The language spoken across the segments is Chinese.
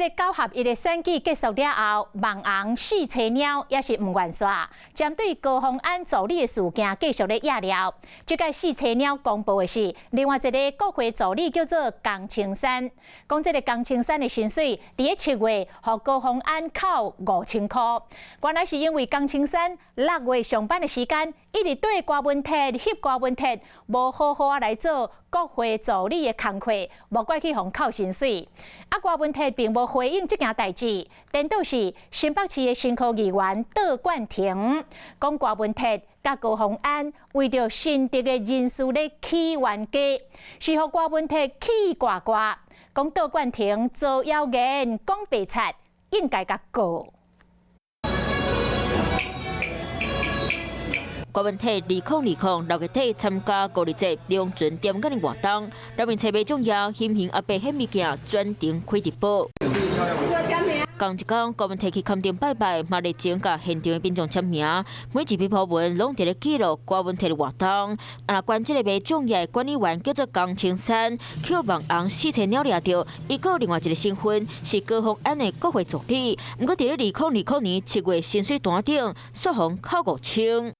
个9合1的选举结束了后，网红四菜鸟也是唔愿煞，针对高虹安助理的事件继续咧压料。这个四菜鸟公布的是另外一个国会助理叫做江青山，讲这个江青山的薪水伫7月和高虹安扣5000块，原来是因为江青山6月上班的时间一直对郭文泰翕郭文泰，无好好来做国会助理的工课，无怪去互扣薪水。郭文泰并无回应这件代志，颠倒是新北市的新科议员窦冠廷讲郭文泰甲高虹安为着新竹的人事咧起冤家，是互郭文泰气挂挂，讲窦冠廷造谣言讲白贼，应该甲告。郭文泰2006月底参加高丽节两船点间的活动，内面采买种也新型阿伯迄物件专程开直播。讲一讲，郭文泰去勘店拜拜，嘛热情甲现场的民众签名，每一篇图文拢伫咧记录郭文泰的活动。关这个卖种业管理员叫做江青山，去网红四菜鸟掠到，伊个另外一个身份是高虹安的国会助理，不过伫咧2020年7月薪水单顶缩红扣5000。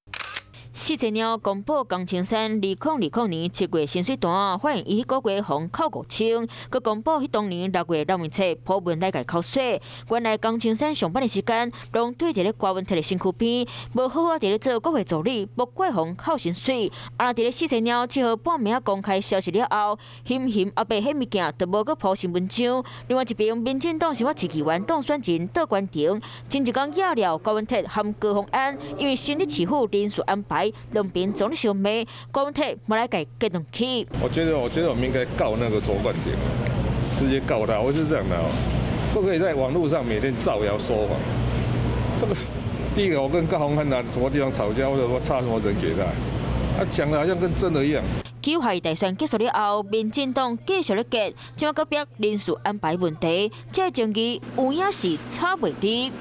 四菜鸟公布江青山2020年7月薪水单，发现伊迄个月红扣5000，佮公布迄当年6月6面册普文来甲扣税。原来江青山上班的时间，拢对伫咧郭文泰的身躯边，无好好伫咧做国会助理，无怪红扣薪水。伫咧四菜鸟7号半暝公开消息了后，嫌阿伯迄物件都无佮铺新文章。另外一边，民进党新北市议员当选人窦冠廷，前一天压了郭文泰和高虹安，因为新的市府人事安排。两边总咧相骂，郭文泰冇来改激动起。我觉得我们应该告那个卓冠廷，直接告他。我是这样的不可以在网络上每天造谣说谎。这个第一个，我跟高虹安哪什么地方吵架，或者说差什么人给他，他讲的好像跟真的一样。9合1大选结束了后，民进党继续咧结，即马搁逼人事安排问题，这个争议有影是吵袂离。